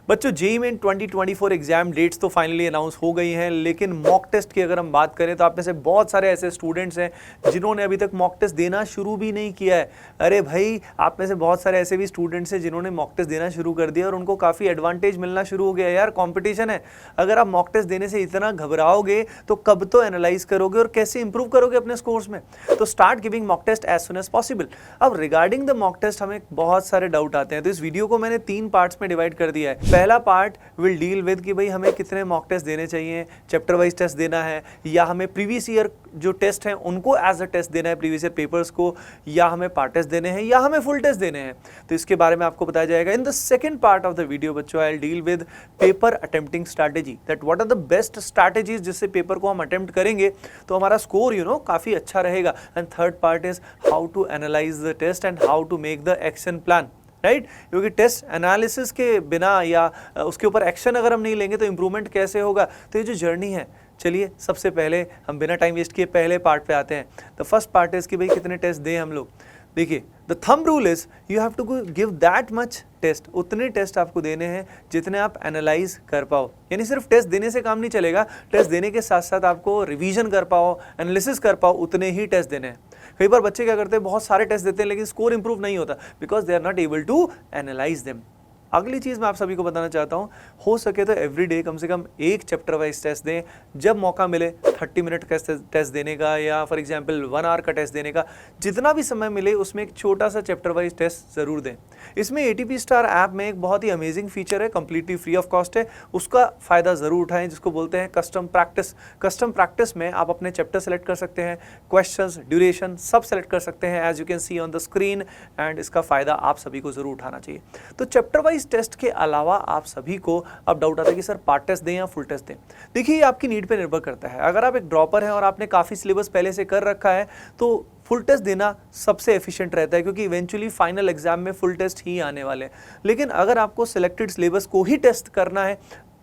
बच्चों JEE main 2024 exam dates तो finally announce हो गई हैं, लेकिन मॉक टेस्ट की अगर हम बात करें तो आप में से बहुत सारे ऐसे स्टूडेंट्स हैं जिन्होंने अभी तक मॉक टेस्ट देना शुरू भी नहीं किया है। अरे भाई, आप में से बहुत सारे ऐसे भी स्टूडेंट्स हैं जिन्होंने मॉक टेस्ट देना शुरू कर दिया और उनको काफ़ी एडवांटेज मिलना शुरू हो गया। यार कॉम्पिटिशन है, अगर आप मॉक टेस्ट देने से इतना घबराओगे तो कब तो एनालाइज करोगे और कैसे इंप्रूव करोगे अपने स्कोर्स में। तो start giving mock test as soon as possible. अब रिगार्डिंग द मॉक टेस्ट हमें बहुत सारे डाउट आते हैं, तो इस वीडियो को मैंने 3 पार्ट्स में डिवाइड कर दिया है। पहला पार्ट विल डील विद कि भाई हमें कितने मॉक टेस्ट देने चाहिए, चैप्टर वाइज टेस्ट देना है या हमें प्रीवियस ईयर जो टेस्ट हैं उनको एज अ टेस्ट देना है, प्रीवियस ईयर पेपर्स को, या हमें पार्ट टेस्ट देने हैं या हमें फुल टेस्ट देने हैं, तो इसके बारे में आपको बताया जाएगा। In the second part of the video बच्चों I will deal with paper attempting strategy, that what are the best strategies जिससे पेपर को हम अटेम्प्ट करेंगे तो हमारा स्कोर काफी अच्छा रहेगा। And third part is how to analyse the test and how to make the action plan, right. क्योंकि टेस्ट एनालिसिस के बिना या उसके ऊपर एक्शन अगर हम नहीं लेंगे तो इंप्रूवमेंट कैसे होगा। तो ये जो जर्नी है, चलिए सबसे पहले हम बिना टाइम वेस्ट किए पहले पार्ट पे आते हैं। द फर्स्ट पार्ट इज कि भाई कितने टेस्ट दें हम लोग। देखिए the thumb rule is you have to give that much test, उतने टेस्ट आपको देने हैं जितने आप एनालाइज कर पाओ। यानी सिर्फ टेस्ट देने से काम नहीं चलेगा, टेस्ट देने के साथ साथ आपको रिवीजन कर पाओ, एनालिसिस कर पाओ, उतने ही टेस्ट देने हैं। कई बार बच्चे क्या करते हैं, बहुत सारे टेस्ट देते हैं लेकिन स्कोर इंप्रूव नहीं होता because they are not able to analyse them. अगली चीज़ मैं आप सभी को बताना चाहता हूँ, हो सके तो एवरी डे कम से कम एक चैप्टर वाइज टेस्ट दें। जब मौका मिले 30 मिनट का टेस्ट देने का या फॉर एग्जांपल 1 आवर का टेस्ट देने का, जितना भी समय मिले उसमें एक छोटा सा चैप्टर वाइज टेस्ट ज़रूर दें। इसमें ATP स्टार ऐप में एक बहुत ही अमेजिंग फीचर है, कम्प्लीटली फ्री ऑफ कॉस्ट है, उसका फ़ायदा ज़रूर उठाएं, जिसको बोलते हैं कस्टम प्रैक्टिस। कस्टम प्रैक्टिस में आप अपने चैप्टर सेलेक्ट कर सकते हैं, क्वेश्चंस, ड्यूरेशन सब सेलेक्ट कर सकते हैं as you can see on the screen, and इसका फ़ायदा आप सभी को ज़रूर उठाना चाहिए। तो चैप्टर वाइज टेस्ट के अलावा आप सभी को अब डाउट आता है कि सर पार्ट टेस्ट दें या फुल टेस्ट दें। देखिए ये आपकी नीड पे निर्भर करता है। अगर आप एक ड्रॉपर हैं और आपने काफ़ी सिलेबस पहले से कर रखा है तो फुल टेस्ट देना सबसे एफिशिएंट रहता है, क्योंकि इवेंचुअली फाइनल एग्जाम में फुल टेस्ट ही आने वाले हैं। लेकिन अगर आपको सिलेक्टेड सिलेबस को ही टेस्ट करना है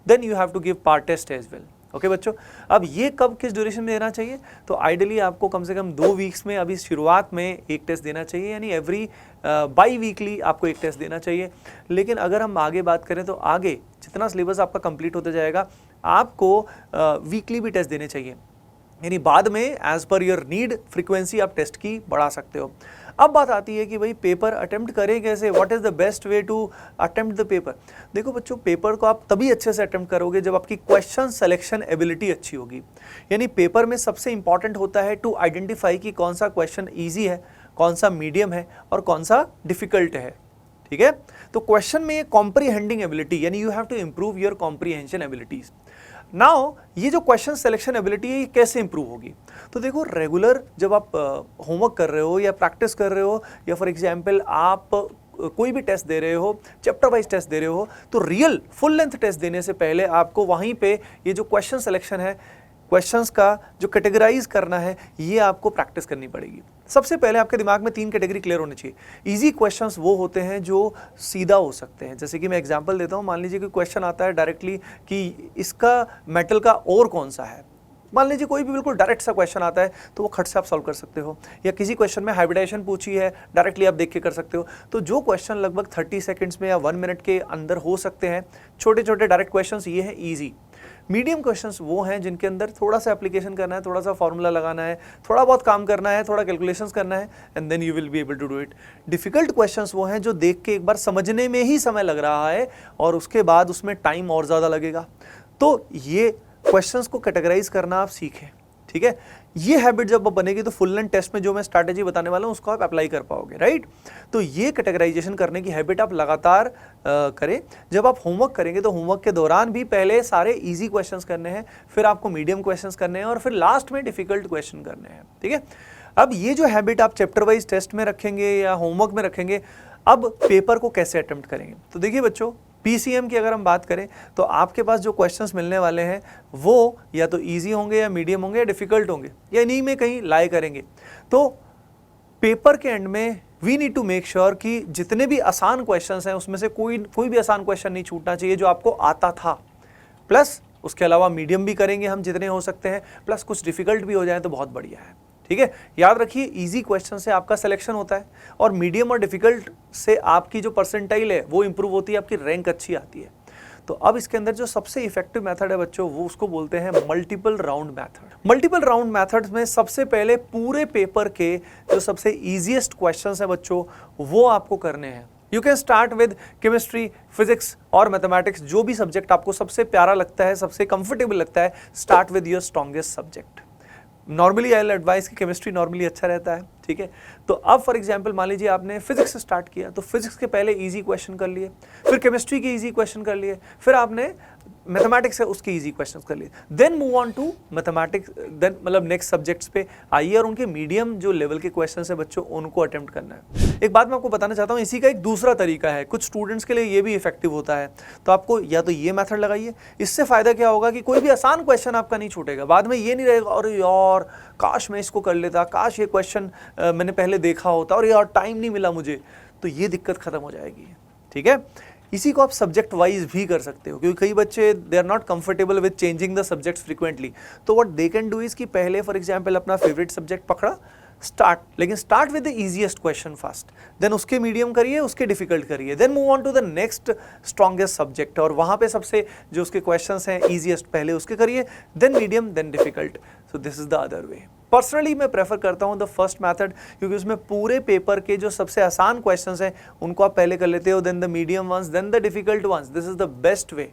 then you have to give part test as well. Okay बच्चों, अब ये कब किस ड्यूरेशन में देना चाहिए, तो आइडियली आपको कम से कम 2 वीक्स में अभी शुरुआत में एक टेस्ट देना चाहिए, यानी एवरी बाई वीकली आपको एक टेस्ट देना चाहिए। लेकिन अगर हम आगे बात करें तो आगे जितना सिलेबस आपका कंप्लीट होता जाएगा आपको वीकली भी टेस्ट देने चाहिए, यानी बाद में as per your need frequency आप टेस्ट की बढ़ा सकते हो। अब बात आती है कि भाई पेपर अटेम्प्ट करें कैसे, what is the best way to attempt the paper. देखो बच्चों, पेपर को आप तभी अच्छे से अटेम्प्ट करोगे जब आपकी क्वेश्चन सिलेक्शन एबिलिटी अच्छी होगी। यानी पेपर में सबसे इंपॉर्टेंट होता है टू आइडेंटिफाई कि कौन सा क्वेश्चन ईजी है, कौन सा मीडियम है और कौन सा डिफिकल्ट है। ठीक है, तो क्वेश्चन में ये कॉम्प्रीहेंडिंग एबिलिटी, यानी you have to improve your comprehension abilities. Now ये जो क्वेश्चन सिलेक्शन एबिलिटी है ये कैसे इंप्रूव होगी, तो देखो रेगुलर जब आप होमवर्क कर रहे हो या प्रैक्टिस कर रहे हो या फॉर एग्जांपल आप कोई भी टेस्ट दे रहे हो, चैप्टर वाइज टेस्ट दे रहे हो, तो रियल फुल लेंथ टेस्ट देने से पहले आपको वहीं पे ये जो क्वेश्चन सिलेक्शन है, क्वेश्चंस का जो कैटेगराइज करना है, ये आपको प्रैक्टिस करनी पड़ेगी। सबसे पहले आपके दिमाग में 3 कैटेगरी क्लियर होनी चाहिए। इजी क्वेश्चंस वो होते हैं जो सीधा हो सकते हैं, जैसे कि मैं एग्जांपल देता हूँ। मान लीजिए कोई क्वेश्चन आता है डायरेक्टली कि इसका मेटल का और कौन सा है, मान लीजिए कोई भी बिल्कुल डायरेक्ट सा क्वेश्चन आता है तो वो खट से आप सॉल्व कर सकते हो। या किसी क्वेश्चन में हाइब्रिडाइजेशन पूछी है, डायरेक्टली आप देख के कर सकते हो। तो जो क्वेश्चन लगभग 30 सेकंड्स में या 1 मिनट के अंदर हो सकते हैं, छोटे छोटे डायरेक्ट क्वेश्चंस, ये हैं ईजी। मीडियम क्वेश्चंस वो हैं जिनके अंदर थोड़ा सा एप्लीकेशन करना है, थोड़ा सा फॉर्मूला लगाना है, थोड़ा बहुत काम करना है, थोड़ा कैलकुलेशंस करना है, and then you will be able to do it. Difficult questions वो हैं जो देख के एक बार समझने में ही समय लग रहा है और उसके बाद उसमें टाइम और ज़्यादा लगेगा। तो ये क्वेश्चंस को कैटेगराइज करना आप सीखें, ठीक है। ये हैबिट जब बनेगी तो फुल लेंथ टेस्ट में जो मैं स्ट्रैटेजी बताने वाला हूँ उसको आप अप्लाई कर पाओगे, राइट। तो ये कैटेगराइजेशन करने की हैबिट आप लगातार करें। जब आप होमवर्क करेंगे तो होमवर्क के दौरान भी पहले सारे इजी क्वेश्चंस करने हैं, फिर आपको मीडियम क्वेश्चंस करने हैं और फिर लास्ट में डिफिकल्ट क्वेश्चन करने हैं, ठीक है। अब ये जो हैबिट आप चैप्टर वाइज टेस्ट में रखेंगे या होमवर्क में रखेंगे, अब पेपर को कैसे अटेम्प्ट करेंगे। तो देखिए बच्चों, PCM की अगर हम बात करें तो आपके पास जो क्वेश्चंस मिलने वाले हैं वो या तो इजी होंगे या मीडियम होंगे या डिफिकल्ट होंगे या इन्हीं में कहीं लाई करेंगे। तो पेपर के एंड में we need to make sure कि जितने भी आसान क्वेश्चंस हैं उसमें से कोई भी आसान क्वेश्चन नहीं छूटना चाहिए जो आपको आता था, प्लस उसके अलावा मीडियम भी करेंगे हम जितने हो सकते हैं, प्लस कुछ डिफिकल्ट भी हो जाए तो बहुत बढ़िया है, ठीक है। याद रखिए इजी क्वेश्चन से आपका सिलेक्शन होता है और मीडियम और डिफिकल्ट से आपकी जो परसेंटाइल है वो इंप्रूव होती है, आपकी रैंक अच्छी आती है। तो अब इसके अंदर जो सबसे इफेक्टिव मेथड है बच्चों, वो उसको बोलते हैं multiple round method. Multiple round methods में सबसे पहले पूरे पेपर के जो सबसे ईजीएस्ट क्वेश्चंस हैं बच्चों, वो आपको करने हैं। You can start with chemistry, physics और मैथमेटिक्स, जो भी सब्जेक्ट आपको सबसे प्यारा लगता है, सबसे कंफर्टेबल लगता है, start with your strongest subject. Normally I will advice कि केमिस्ट्री नॉर्मली अच्छा रहता है, ठीक है। तो अब फॉर एग्जांपल मान लीजिए आपने फिजिक्स से स्टार्ट किया, तो फिजिक्स के पहले इजी क्वेश्चन कर लिए, फिर केमिस्ट्री के इजी क्वेश्चन कर लिए, फिर आपने मैथमेटिक्स है उसके इजी क्वेश्चन कर लिए, then move on to mathematics, then मतलब नेक्स्ट सब्जेक्ट्स पे आइए और उनके मीडियम जो लेवल के क्वेश्चन है बच्चों, उनको अटेम्प्ट करना है। एक बात मैं आपको बताना चाहता हूँ, इसी का एक दूसरा तरीका है, कुछ स्टूडेंट्स के लिए ये भी इफेक्टिव होता है। तो आपको या तो ये मेथड लगाइए, इससे फायदा क्या होगा कि कोई भी आसान क्वेश्चन आपका नहीं छूटेगा, बाद में ये नहीं रहेगा अरे यार काश मैं इसको कर लेता, काश ये क्वेश्चन मैंने पहले देखा होता और यार टाइम नहीं मिला मुझे, तो ये दिक्कत खत्म हो जाएगी, ठीक है। इसी को आप सब्जेक्ट वाइज भी कर सकते हो, क्योंकि कई बच्चे they are not comfortable with changing the subjects frequently. तो what they can do is कि पहले फॉर एग्जांपल अपना फेवरेट सब्जेक्ट पकड़ा, स्टार्ट, लेकिन start with the easiest question first, then उसके मीडियम करिए, उसके डिफिकल्ट करिए, then move on to the next strongest subject, और वहां पे सबसे जो उसके क्वेश्चंस हैं इजीएस्ट पहले उसके करिए, then medium, then difficult. So this is the other way. Personally मैं प्रेफर करता हूं द फर्स्ट मेथड, क्योंकि उसमें पूरे पेपर के जो सबसे आसान क्वेश्चंस हैं उनको आप पहले कर लेते हो, then the medium ones, then the difficult ones. This is the best way.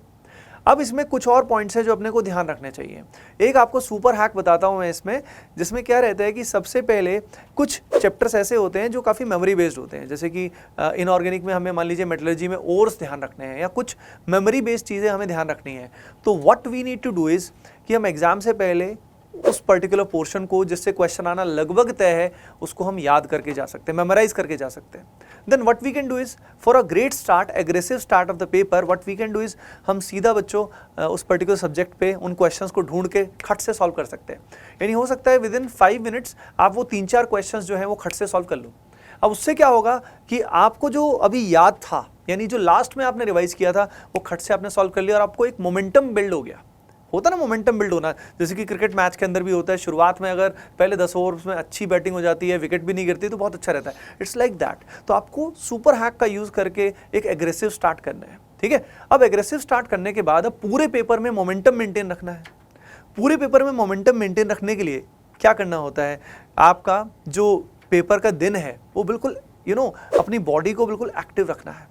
अब इसमें कुछ और पॉइंट्स हैं जो अपने को ध्यान रखने चाहिए। एक आपको सुपर हैक बताता हूं मैं इसमें, जिसमें क्या रहता है कि सबसे पहले कुछ चैप्टर्स ऐसे होते हैं जो काफ़ी मेमोरी बेस्ड होते हैं, जैसे कि इनऑर्गेनिक में हमें मान लीजिए मेटलर्जी में ओर्स ध्यान रखने हैं, या कुछ मेमोरी बेस्ड चीज़ें हमें ध्यान रखनी है। तो what we need to do is कि हम एग्जाम से पहले उस पर्टिकुलर पोर्शन को जिससे क्वेश्चन आना लगभग तय है उसको हम याद करके जा सकते हैं, मेमोराइज करके जा सकते हैं। Then what we can do is for a great start, aggressive start of the paper, what we can do is हम सीधा बच्चों उस पर्टिकुलर सब्जेक्ट पे उन क्वेश्चंस को ढूंढ के खट से सॉल्व कर सकते हैं। यानी हो सकता है विद इन 5 मिनट्स आप वो 3-4 क्वेश्चंस जो हैं वो खट से सॉल्व कर लो। अब उससे क्या होगा कि आपको जो अभी याद था, यानी जो लास्ट में आपने रिवाइज किया था, वो खट से आपने सॉल्व कर लिया और आपको एक मोमेंटम बिल्ड हो गया। होता ना मोमेंटम बिल्ड होना, जैसे कि क्रिकेट मैच के अंदर भी होता है, शुरुआत में अगर पहले 10 ओवर्स में अच्छी बैटिंग हो जाती है, विकेट भी नहीं गिरती तो बहुत अच्छा रहता है। It's like that. तो आपको सुपर हैक का यूज करके एक एग्रेसिव स्टार्ट करना है, ठीक है। अब एग्रेसिव स्टार्ट करने के बाद अब पूरे पेपर में मोमेंटम मेंटेन रखना है। पूरे पेपर में मोमेंटम मेंटेन रखने के लिए क्या करना होता है, आपका जो पेपर का दिन है वो बिल्कुल अपनी बॉडी को बिल्कुल एक्टिव रखना है।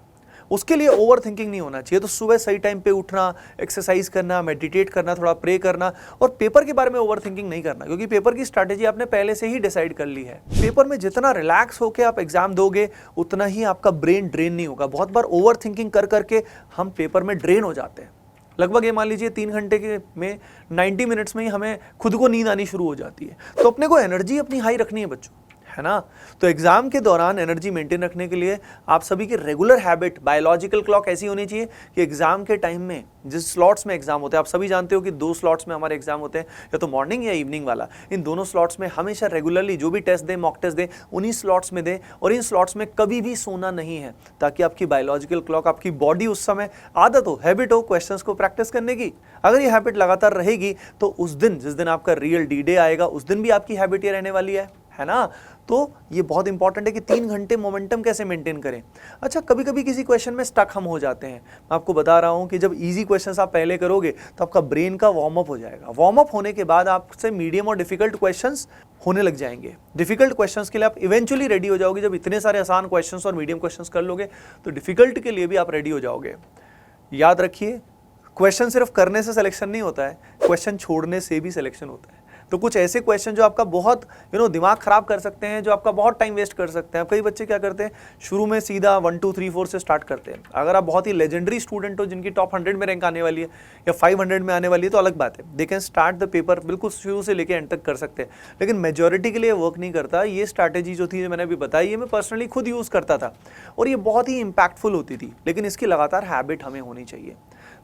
उसके लिए ओवर थिंकिंग नहीं होना चाहिए। तो सुबह सही टाइम पे उठना, एक्सरसाइज करना, मेडिटेट करना, थोड़ा प्रे करना, और पेपर के बारे में ओवर थिंकिंग नहीं करना, क्योंकि पेपर की स्ट्रैटेजी आपने पहले से ही डिसाइड कर ली है। पेपर में जितना रिलैक्स होकर आप एग्जाम दोगे उतना ही आपका ब्रेन ड्रेन नहीं होगा। बहुत बार ओवर थिंकिंग कर करके हम पेपर में ड्रेन हो जाते हैं। लगभग ये मान लीजिए 3 घंटे के में 90 मिनट्स में ही हमें खुद को नींद आनी शुरू हो जाती है। तो अपने को एनर्जी अपनी हाई रखनी है बच्चों, है ना। तो एग्जाम के दौरान एनर्जी मेंटेन रखने के लिए आप सभी की रेगुलर हैबिट, बायोलॉजिकल क्लॉक ऐसी होनी चाहिए कि एग्जाम के टाइम में जिस स्लॉट्स में एग्जाम होते हैं, आप सभी जानते हो कि 2 स्लॉट्स में हमारे एग्जाम होते हैं, या तो मॉर्निंग या इवनिंग वाला। इन दोनों स्लॉट्स में हमेशा रेगुलरली जो भी टेस्ट दें, मॉक टेस्ट दें, उन्हीं स्लॉट्स में दें, और इन स्लॉट्स में कभी भी सोना नहीं है, ताकि आपकी बायोलॉजिकल क्लॉक, आपकी बॉडी उस समय आदत हो, हैबिट हो क्वेश्चंस को प्रैक्टिस करने की। अगर ये हैबिट लगातार रहेगी तो उस दिन, जिस दिन आपका रियल डी डे आएगा, उस दिन भी आपकी हैबिट ये रहने वाली है ना। तो ये बहुत इंपॉर्टेंट है कि 3 घंटे मोमेंटम कैसे मेंटेन करें। अच्छा, कभी कभी किसी क्वेश्चन में स्टक हम हो जाते हैं। मैं आपको बता रहा हूं कि जब इजी क्वेश्चंस आप पहले करोगे तो आपका ब्रेन का वार्म अप हो जाएगा। वार्म अप होने के बाद आपसे मीडियम और डिफिकल्ट क्वेश्चंस होने लग जाएंगे। डिफिकल्ट क्वेश्चंस के लिए आप इवेंचुअली रेडी हो जाओगे। जब इतने सारे आसान क्वेश्चंस और मीडियम क्वेश्चंस कर लोगे तो डिफिकल्ट के लिए भी आप रेडी हो जाओगे। याद रखिए, क्वेश्चन सिर्फ करने से सिलेक्शन नहीं होता है, क्वेश्चन छोड़ने से भी सिलेक्शन होता है। तो कुछ ऐसे क्वेश्चन जो आपका बहुत दिमाग खराब कर सकते हैं, जो आपका बहुत टाइम वेस्ट कर सकते हैं। कई बच्चे क्या करते हैं, शुरू में सीधा 1 2 3 4 से स्टार्ट करते हैं। अगर आप बहुत ही लेजेंडरी स्टूडेंट हो, जिनकी टॉप 100 में रैंक आने वाली है या 500 में आने वाली है, तो अलग बात है, they can start the paper, बिल्कुल शुरू से लेकर एंड तक कर सकते हैं। लेकिन मेजोरिटी के लिए वर्क नहीं करता। ये स्ट्रैटेजी जो थी, जो मैंने अभी बताई, ये मैं पर्सनली खुद यूज़ करता था और ये बहुत ही इंपैक्टफुल होती थी। लेकिन इसकी लगातार हैबिट हमें होनी चाहिए।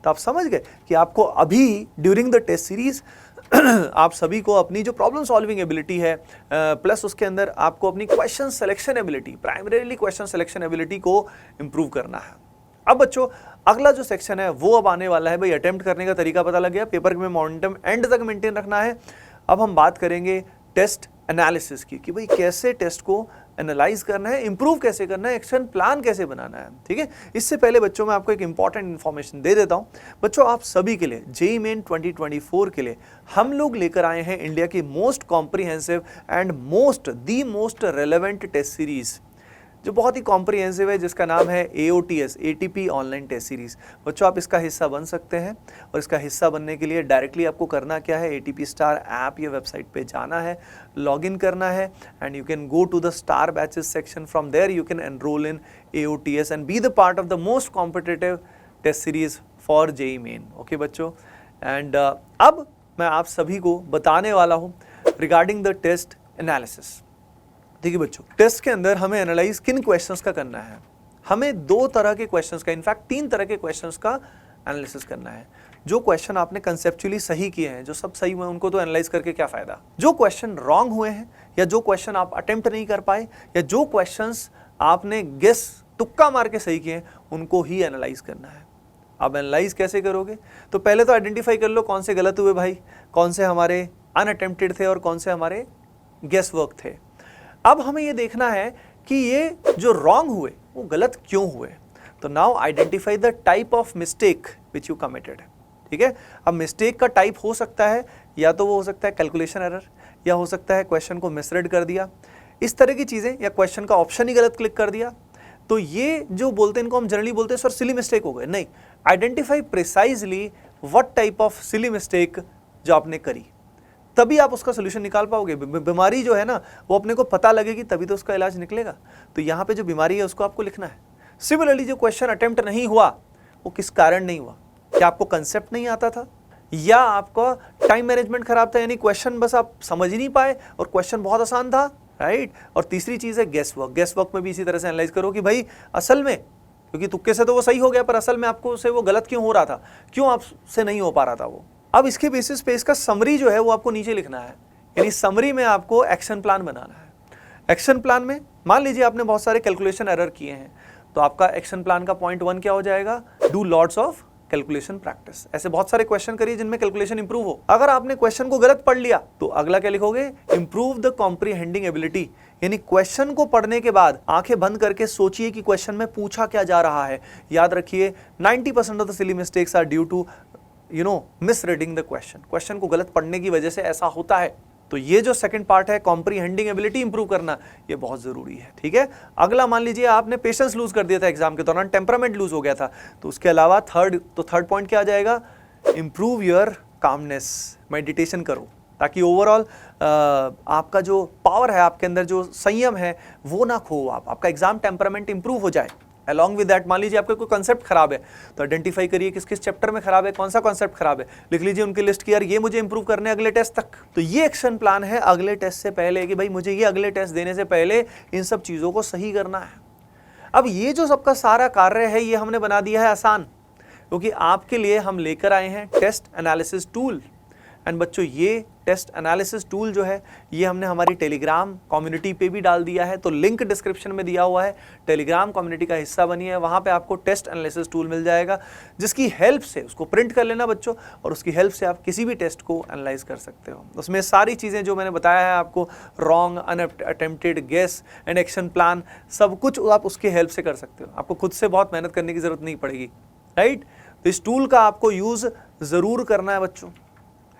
तो आप समझ गए कि आपको अभी ड्यूरिंग द टेस्ट सीरीज आप सभी को अपनी जो प्रॉब्लम सॉल्विंग एबिलिटी है, प्लस उसके अंदर आपको अपनी question selection ability, primarily question selection ability को इंप्रूव करना है। अब बच्चों, अगला जो सेक्शन है वो अब आने वाला है। भाई, अटेम्प्ट करने का तरीका पता लग गया, पेपर में मोमेंटम एंड तक मेंटेन रखना है। अब हम बात करेंगे टेस्ट एनालिसिस की, कि भाई कैसे टेस्ट को एनालाइज करना है, इंप्रूव कैसे करना है, एक्शन प्लान कैसे बनाना है, ठीक है। इससे पहले बच्चों मैं आपको एक इंपॉर्टेंट इन्फॉर्मेशन दे देता हूं। बच्चों आप सभी के लिए जेईई मेन 2024 के लिए हम लोग लेकर आए हैं इंडिया की most comprehensive and the most relevant test series, जो बहुत ही कॉम्प्रिहेंसिव है, जिसका नाम है AOTS ATP online test series. बच्चों आप इसका हिस्सा बन सकते हैं, और इसका हिस्सा बनने के लिए डायरेक्टली आपको करना क्या है, ATP स्टार ऐप या वेबसाइट पे जाना है, लॉगिन करना है, and you can go to the star batches section. From there you can enrol in AOTS and be the part of the most competitive test series for JEE Main. Okay बच्चों, and अब मैं आप सभी को बताने वाला हूँ regarding the test analysis. ठीक है बच्चों, टेस्ट के अंदर हमें एनालाइज किन क्वेश्चंस का करना है। हमें 2 तरह के क्वेश्चंस का, इनफैक्ट 3 तरह के क्वेश्चंस का एनालिसिस करना है। जो क्वेश्चन आपने कंसेप्चुअली सही किए हैं, जो सब सही हुए, उनको तो एनालाइज करके क्या फायदा। जो क्वेश्चन रॉन्ग हुए हैं, या जो क्वेश्चन आप अटेम्प्ट नहीं कर पाए, या जो क्वेश्चंस आपने गेस तुक्का मार के सही किए हैं, उनको ही एनालाइज करना है। अब एनालाइज कैसे करोगे, तो पहले तो आइडेंटिफाई कर लो कौन से गलत हुए भाई, कौन से हमारे अनअटेम्प्टेड थे और कौन से हमारे गेस वर्क थे। अब हमें ये देखना है कि ये जो रॉन्ग हुए वो गलत क्यों हुए। तो now identify the type of mistake which you committed. ठीक है, अब मिस्टेक का टाइप हो सकता है, या तो वो हो सकता है कैलकुलेशन एरर, या हो सकता है क्वेश्चन को मिसरीड कर दिया, इस तरह की चीजें, या क्वेश्चन का ऑप्शन ही गलत क्लिक कर दिया। तो ये जो बोलते हैं, इनको हम जनरली बोलते हैं सर सिली मिस्टेक हो गए। नहीं, identify precisely what type of silly mistake जो आपने करी, तभी आप उसका सोल्यूशन निकाल पाओगे। बीमारी जो है ना, वो अपने को पता लगेगी तभी तो उसका इलाज निकलेगा। तो यहाँ पे जो बीमारी है उसको आपको लिखना है। सिमिलरली जो क्वेश्चन अटेम्प्ट नहीं हुआ, वो किस कारण नहीं हुआ, क्या आपको कंसेप्ट नहीं आता था, या आपका टाइम मैनेजमेंट खराब था, यानी क्वेश्चन बस आप समझ ही नहीं पाए और क्वेश्चन बहुत आसान था, राइट। और तीसरी चीज है गेस वर्क। गेस वर्क में भी इसी तरह से एनालाइज करो कि भाई असल में, क्योंकि तुक्के से तो वो सही हो गया, पर असल में आपको से वो गलत क्यों हो रहा था, क्यों आपसे नहीं हो पा रहा था वो। अब इसके बेसिस पे इसका समरी जो है वो आपको नीचे लिखना है, यानी समरी में आपको एक्शन प्लान बनाना है। एक्शन प्लान में मान लीजिए आपने बहुत सारे कैलकुलेशन एरर किए हैं, तो आपका एक्शन प्लान का पॉइंट 1 क्या हो जाएगा, do lots of calculation practice. ऐसे बहुत सारे क्वेश्चन करिए जिनमें कैलकुलेशन इंप्रूव हो। अगर आपने क्वेश्चन को गलत पढ़ लिया तो अगला क्या लिखोगे, इंप्रूव द कॉम्प्रीहेंडिंग एबिलिटी, यानी क्वेश्चन को पढ़ने के बाद आंखें बंद करके सोचिए कि क्वेश्चन में पूछा क्या जा रहा है। याद रखिए 90% of the silly mistakes are due to misreading the question. Question को गलत पढ़ने की वजह से ऐसा होता है। तो ये जो सेकंड पार्ट है, कॉम्प्रीहेंडिंग एबिलिटी इंप्रूव करना, ये बहुत जरूरी है। ठीक है, अगला मान लीजिए आपने पेशेंस लूज कर दिया था एग्जाम के दौरान, टेम्परामेंट लूज हो गया था, तो उसके अलावा थर्ड पॉइंट क्या आ जाएगा, इंप्रूव योर कामनेस, मेडिटेशन करो, ताकि ओवरऑल आपका जो पावर है, आपके अंदर जो संयम है, वो ना खो, आपका एग्जाम टेम्परामेंट इंप्रूव हो जाए। अलॉन्ग विद दैट मान लीजिए आपका कोई कंसेप्ट खराब है, तो आइडेंटिफाई करिए किस किस चैप्टर में खराब है, कौन सा कंसेप्ट खराब है, लिख लीजिए उनकी लिस्ट की, यार ये मुझे इंप्रूव करने अगले टेस्ट तक। तो ये एक्शन प्लान है अगले टेस्ट से पहले, कि भाई मुझे ये अगले टेस्ट देने से पहले इन सब चीजों को सही करना है। अब ये जो सबका सारा कार्य है, ये हमने बना दिया है आसान, क्योंकि आपके लिए हम लेकर आए हैं टेस्ट एनालिसिस टूल। एंड बच्चों ये टेस्ट एनालिसिस टूल जो है, ये हमने हमारी टेलीग्राम कम्युनिटी पे भी डाल दिया है, तो लिंक डिस्क्रिप्शन में दिया हुआ है, टेलीग्राम कम्युनिटी का हिस्सा बनिए, वहाँ पे आपको टेस्ट एनालिसिस टूल मिल जाएगा, जिसकी हेल्प से उसको प्रिंट कर लेना बच्चों, और उसकी हेल्प से आप किसी भी टेस्ट को एनालाइज कर सकते हो। उसमें सारी चीज़ें जो मैंने बताया है आपको, wrong, unattempted, guess and action plan, सब कुछ आप उसकी हेल्प से कर सकते हो। आपको खुद से बहुत मेहनत करने की जरूरत नहीं पड़ेगी, राइट। तो इस टूल का आपको यूज़ ज़रूर करना है बच्चों,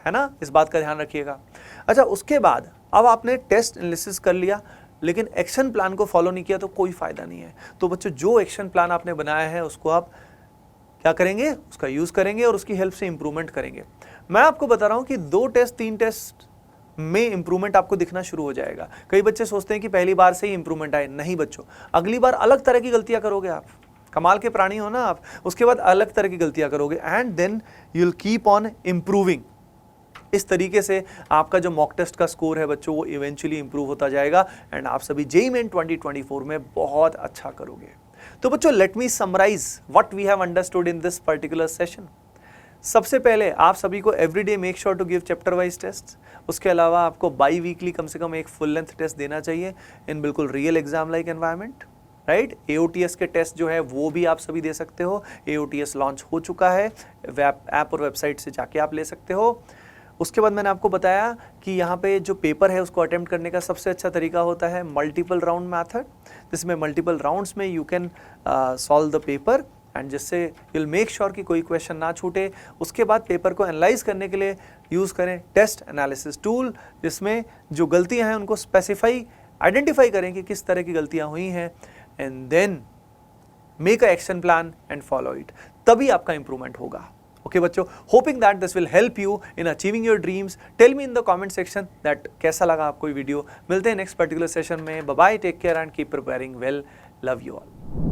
है ना, इस बात का ध्यान रखिएगा। अच्छा, उसके बाद अब आपने टेस्ट एनालिसिस कर लिया, लेकिन एक्शन प्लान को फॉलो नहीं किया तो कोई फायदा नहीं है। तो बच्चों जो एक्शन प्लान आपने बनाया है उसको आप क्या करेंगे, उसका यूज करेंगे और उसकी हेल्प से इंप्रूवमेंट करेंगे। मैं आपको बता रहा हूं कि 2 टेस्ट 3 टेस्ट में इंप्रूवमेंट आपको दिखना शुरू हो जाएगा। कई बच्चे सोचते हैं कि पहली बार से ही इंप्रूवमेंट आए, नहीं बच्चों, अगली बार अलग तरह की गलतियां करोगे आप, कमाल के प्राणी हो ना आप, उसके बाद अलग तरह की गलतियां करोगे, and then you will keep on improving. इस तरीके से आपका जो मॉक टेस्ट का स्कोर है बच्चों, वो इवेंचुअली इंप्रूव होता जाएगा, एंड आप सभी जेईई मेन 2024 में बहुत अच्छा करोगे। तो बच्चों let me summarise what we have understood in this particular session. सबसे पहले आप सभी को everyday make sure to give chapter wise test. उसके अलावा आपको बाई वीकली कम से कम एक फुल लेंथ टेस्ट देना चाहिए इन बिल्कुल real exam like environment, right. AOTS के टेस्ट जो है वो भी आप सभी दे सकते हो। AOTS लॉन्च हो चुका है, ऐप और वेबसाइट से जाके आप ले सकते हो। उसके बाद मैंने आपको बताया कि यहाँ पे जो पेपर है उसको अटेम्प्ट करने का सबसे अच्छा तरीका होता है मल्टीपल राउंड मेथड, जिसमें मल्टीपल राउंड्स में you can solve the paper and जिससे विल मेक श्योर कि कोई क्वेश्चन ना छूटे। उसके बाद पेपर को एनालाइज करने के लिए यूज़ करें टेस्ट एनालिसिस टूल, जिसमें जो गलतियां हैं उनको आइडेंटिफाई करें कि किस तरह की गलतियां हुई हैं and then make a action plan and follow it, तभी आपका इंप्रूवमेंट होगा। ओके बच्चों, hoping that this will help you in achieving your dreams. Tell me in the comment section that कैसा लगा आपको ये वीडियो। मिलते हैं नेक्स्ट पर्टिकुलर सेशन में। Bye bye, take care and keep preparing well. Love you all.